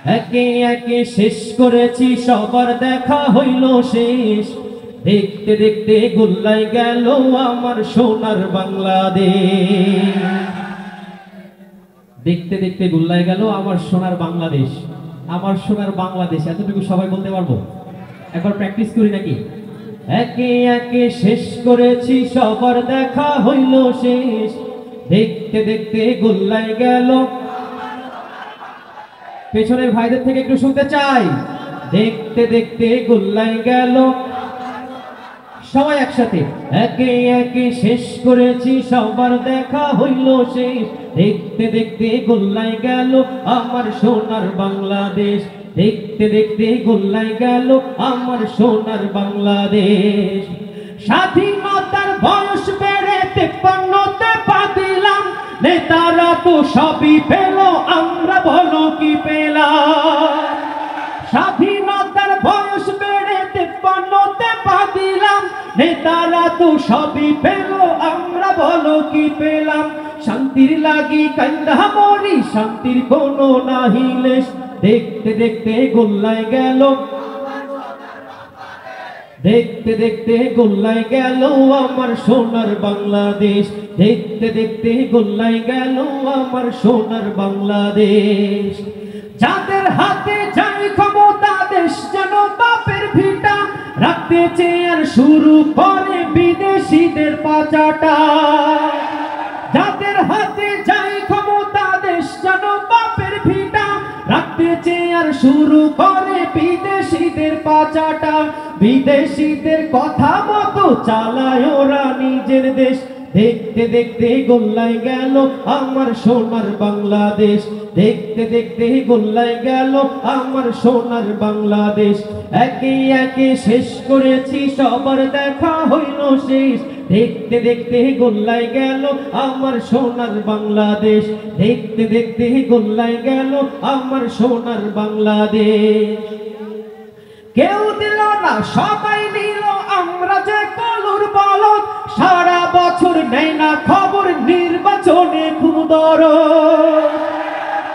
একে একে শেষ করেছি, সবার দেখা হইল শেষ। দেখতে দেখতে গোল্লাই গেল আমার সোনার বাংলাদেশ। দেখতে দেখতে গোল্লাই গেল আমার সোনার বাংলাদেশ। আমার সোনার বাংলাদেশ, এতটুকু সবাই বলতে পারবো? একবার প্র্যাকটিস করি নাকি? একে একে শেষ করেছি, সবার দেখা হইল শেষ। দেখতে দেখতে গোল্লাই গেল। পেছনের ভাইদের থেকে একটু শুনতে চাই। দেখতে দেখতে গোল্লাই গেল। সবাই একসাথে। একে একে শেষ করেছি, সবার দেখা হইল শেষ। দেখতে দেখতে গোল্লাই গেল আমার সোনার বাংলাদেশ। দেখতে দেখতে গোল্লাই গেল আমার সোনার বাংলাদেশ। স্বাধীনতার বয়স বেড়ে 53তে পা দিলাম। নেতারা তো সবই পেল, আমরা বলো কি পেলাম? স্বাধীনতার বয়স বেড়ে 53তে পা দিলাম। নেতারা তো সবই পেল, আমরা বলো কি পেলাম? শান্তির লাগি কান্দা মরি, শান্তির কোনো নাহি লেশ। দেখতে দেখতে গোল্লাই গেল। দেখতে দেখতে গোল্লাই গেল আমার সোনার বাংলাদেশ। দেখতে দেখতে গোল্লাই গেল আমার সোনার বাংলাদেশ। যাদের হাতে যাই ক্ষমতা, দেশ যেন বাপের ভিটা। রাখতে চেয়ার শুরু করে বিদেশিদের পাচাটা। যাদের হাতে যাই ক্ষমতা, দেশ যেন বাপের ভিটা। রাখতে চেয়ার শুরু করে বিদেশিদের পাচাটা। বিদেশিদের কথা মতো চালায় ওরা নিজের দেশ। দেখতে দেখতে গোল্লাই গেল আমার সোনার বাংলাদেশ। দেখতে দেখতে গোল্লাই গেল আমার সোনার বাংলাদেশ। একে একে শেষ করেছি, সবার দেখা হইল শেষ। দেখতে দেখতে গোল্লাই গেল আমার সোনার বাংলাদেশ। দেখতে দেখতে গোল্লাই গেল আমার সোনার বাংলাদেশ। কেউ দিল না, সবাই নিল, আমরা যে কলুর বলদ। সারা বছর নেই না খবর, নির্বাচনে খুব দরদ।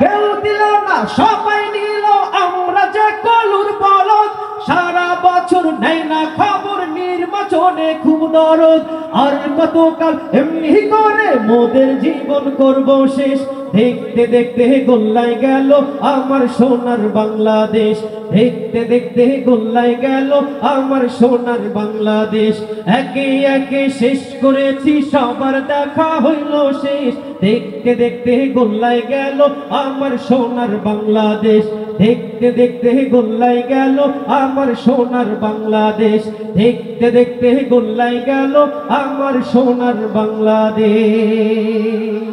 কেউ দিল না, সবাই নিল, আমরা যে কলুর বলদ। সারা বছর নেই না খবর, নির্বাচনে খুব দরদ। আর কতকাল এমনি করে মোদের জীবন করব শেষ। দেখতে দেখতে গোল্লাই গেল আমার সোনার বাংলাদেশ। দেখতে দেখতে গোল্লাই গেল আমার সোনার বাংলাদেশ। একে একে শেষ করেছি, সবার দেখা হইল শেষ। দেখতে দেখতে গোল্লাই গেল আমার সোনার বাংলাদেশ। দেখতে দেখতে গোল্লাই গেল আমার সোনার বাংলাদেশ। দেখতে দেখতে গোল্লাই গেল আমার সোনার বাংলাদেশ।